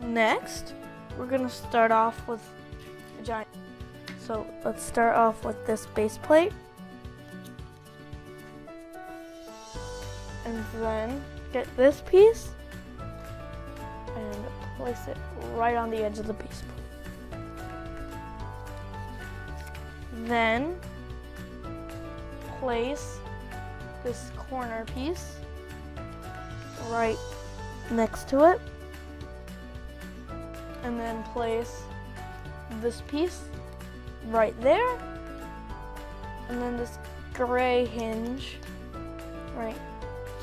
Next, we're gonna start off with a giant. So let's start off with this base plate. And then get this piece and place it right on the edge of the base plate. Then place this corner piece right next to it. And then place this piece right there. And then this gray hinge right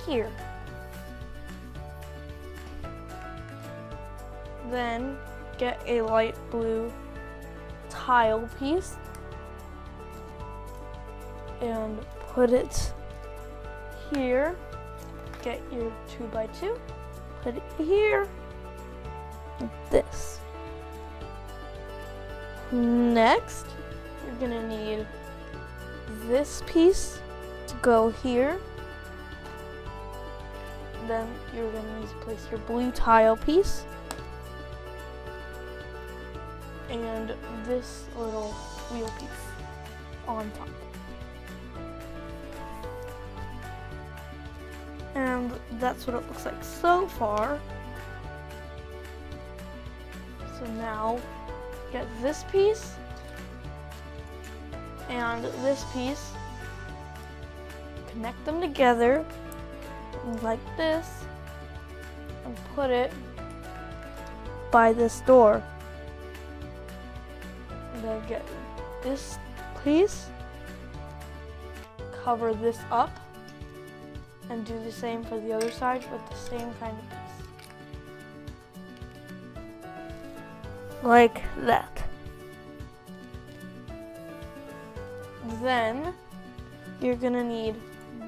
here. Then get a light blue tile piece and put it here. Get your 2x2, put it here, like this. Next, you're gonna need this piece to go here. Then you're gonna need to place your blue tile piece and this little wheel piece on top. And that's what it looks like so far. So now get this piece and this piece, connect them together like this and put it by this door. And then get this piece, cover this up, and do the same for the other side with the same kind of piece. Like that. Then you're gonna need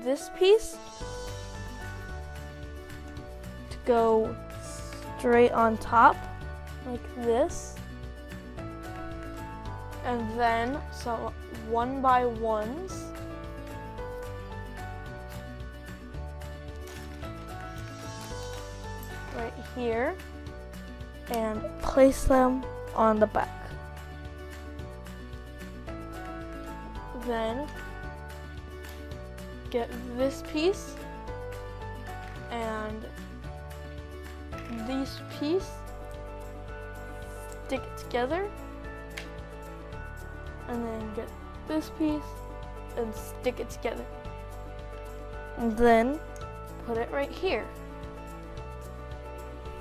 this piece to go straight on top like this. And then so 1x1s. Right here and place them on the back. Then get this piece and this piece, stick it together, and then get this piece and stick it together. And then put it right here.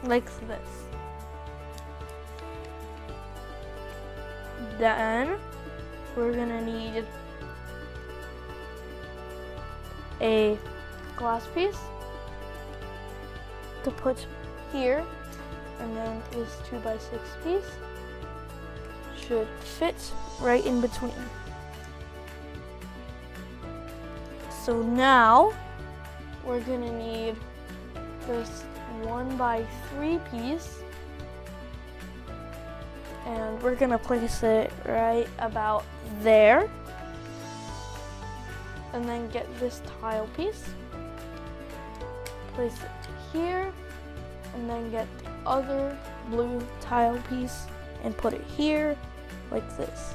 Like this. Then we're gonna need a glass piece to put here, and then this 2x6 piece should fit right in between. So now we're gonna need this 1x3 piece, and we're gonna place it right about there, and then get this tile piece, place it here, and then get the other blue tile piece and put it here like this.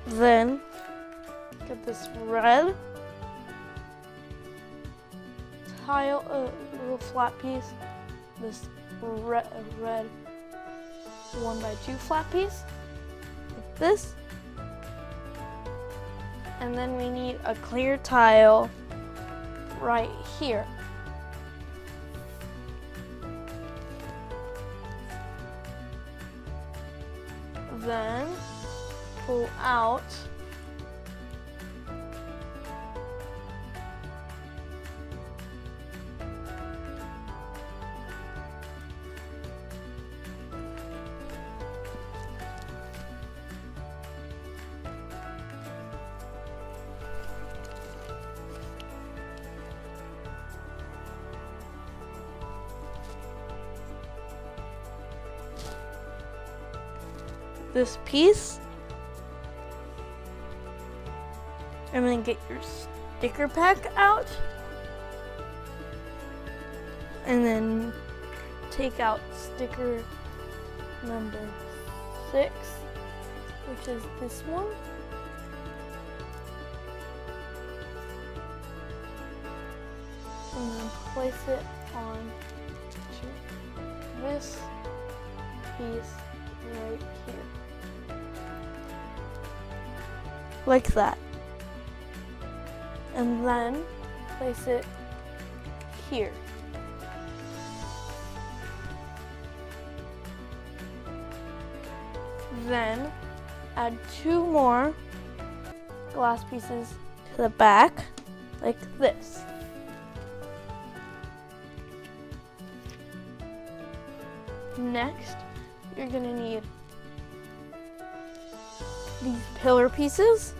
Then get this red tile, little flat piece, this red 1x2 flat piece, like this. And then we need a clear tile right here. Then pull out this piece, and then get your sticker pack out And then take out sticker number 6, which is this one. And then place it on this piece right here. Like that. And then place it here. Then add 2 more glass pieces to the back, like this. Next, you're gonna need these pillar pieces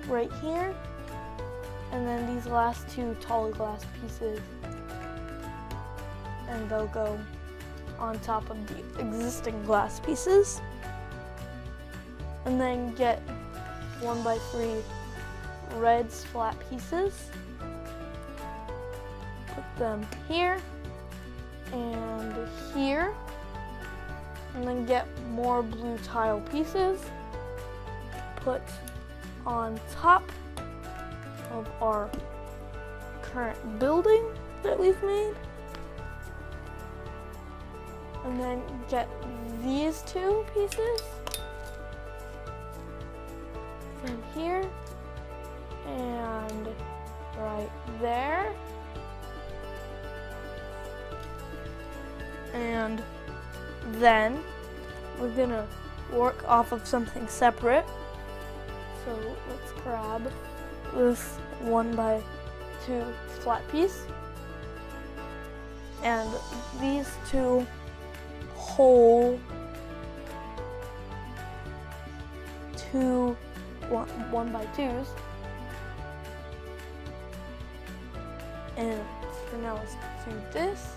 right here, and then these last 2 tall glass pieces, and they'll go on top of the existing glass pieces. And then get 1x3 red flat pieces, put them here and here, and then get more blue tile pieces, put on top of our current building that we've made. And then get these 2 pieces from here and right there. And then we're gonna work off of something separate. So let's grab this 1x2 flat piece and these 2 whole 1x2s, and for now let's do this,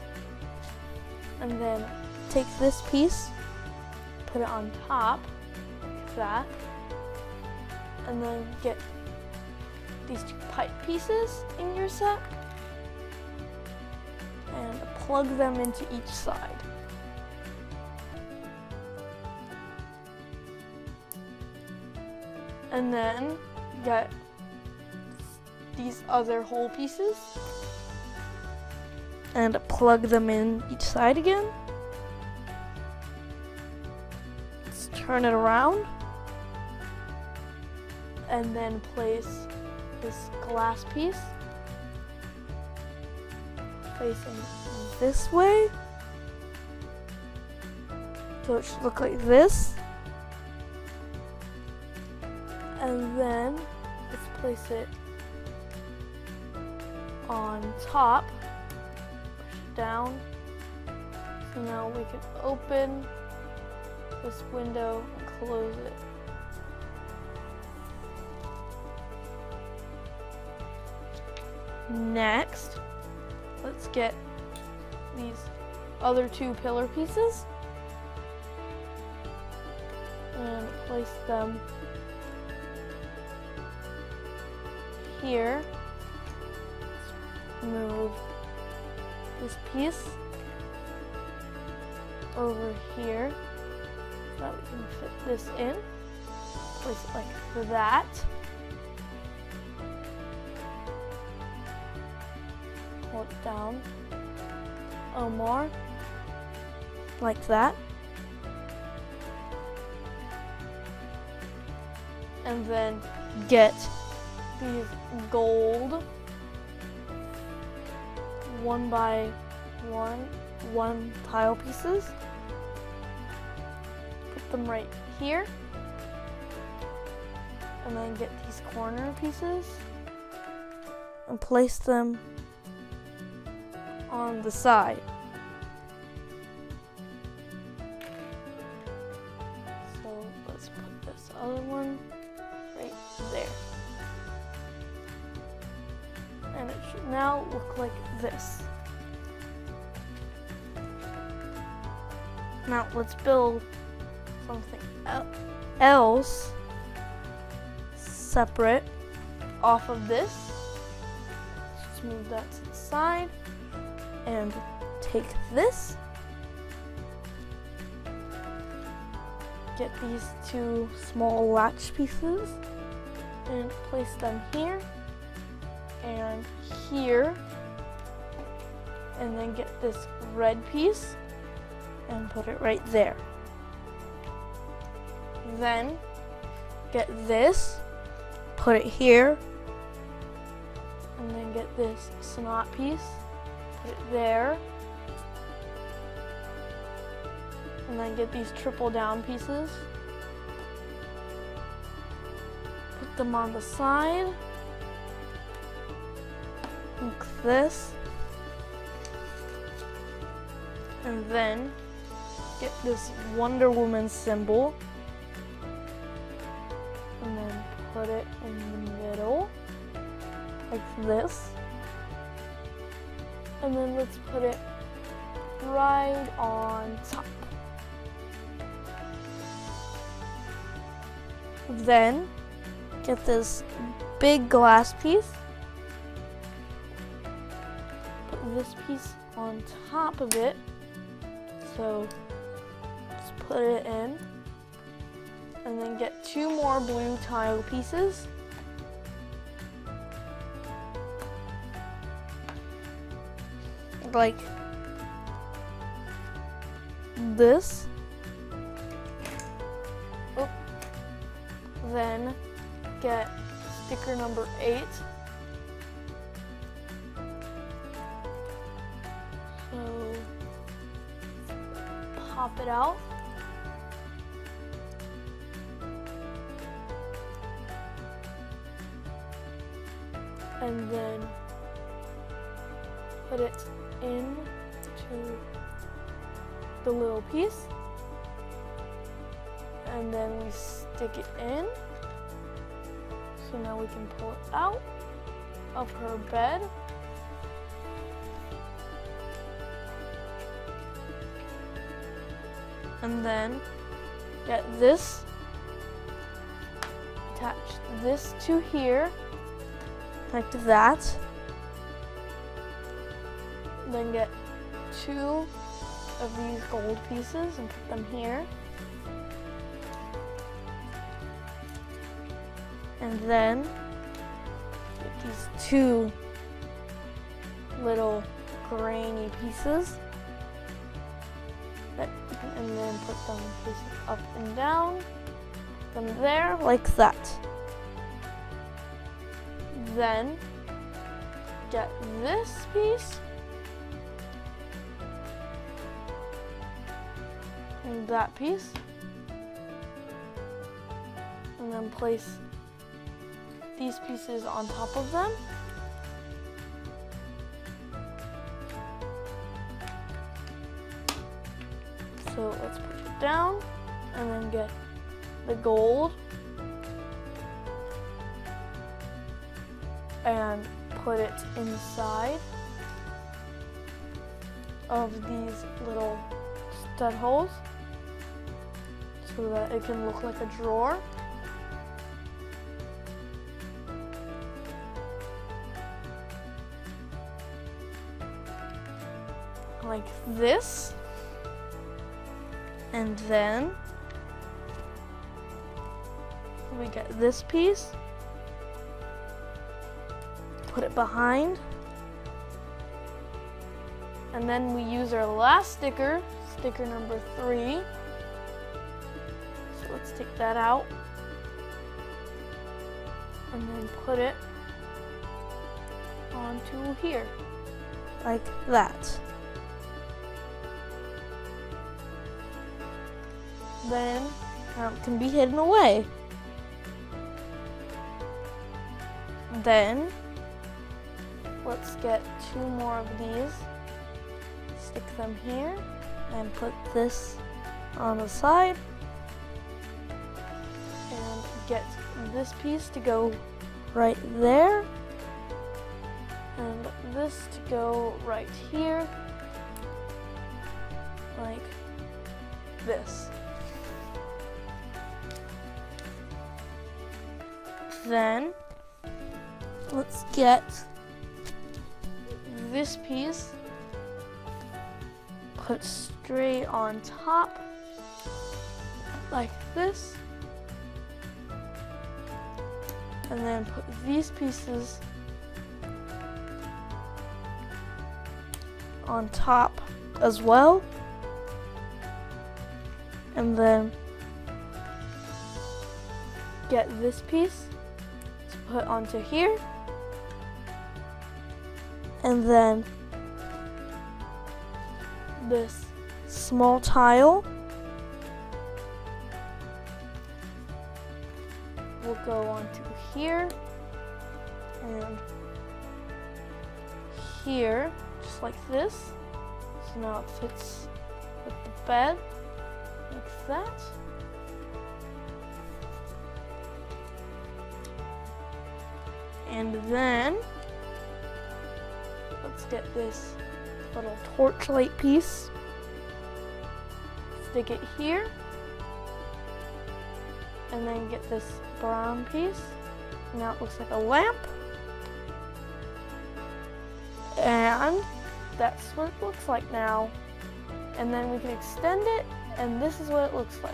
and then take this piece, put it on top like that, and then get these 2 pipe pieces in your set and plug them into each side. And then get these other hole pieces and plug them in each side again. Let's turn it around and then place this glass piece facing this way. So it should look like this. And then let's place it on top, push it down. So now we can open this window and close it. Next, let's get these other 2 pillar pieces and place them here. Let's move this piece over here so that we can fit this in. Place it like that. Hold it down. More. Like that. And then get these gold 1x1 tile pieces. Put them right here. And then get these corner pieces and place them on the side. So let's put this other one right there. And it should now look like this. Now let's build something else separate off of this. Let's move that to the side. and take this, get these two small latch pieces and place them here and here, and then get this red piece and put it right there. Then get this, put it here, and then get this snot piece, put it there, and then get these triple down pieces, put them on the side, like this, and then get this Wonder Woman symbol, and then put it in the middle, like this, and then let's put it right on top. Then get this big glass piece, put this piece on top of it, so just put it in, and then get two more blue tile pieces, like this. Then get sticker number 8. So pop it out. And then put it into the little piece. And then we stick it in. So now we can pull it out of her bed. And then get this, attach this to here, like that. Then get two of these gold pieces and put them here. And then get these two little grainy pieces, and then put them facing up and down, put them there like that. Then get this piece and that piece, and then place these pieces on top of them. So let's put it down and then get the gold and put it inside of these little stud holes so that it can look like a drawer. Like this, and then we get this piece, put it behind, and then we use our last sticker, sticker number 3. So let's take that out and then put it onto here, like that. Then it can be hidden away. Then let's get 2 more of these, stick them here, and put this on the side, and get this piece to go right there, and this to go right here, like this. Then let's get this piece put it straight on top, like this. And then put these pieces on top as well. And then get this piece to put onto here. And then this small tile will go onto here and here, just like this. So now it fits with the bed, like that. And then let's get this little torchlight piece, stick it here, and then get this brown piece. Now it looks like a lamp. And that's what it looks like now. And then we can extend it, and this is what it looks like.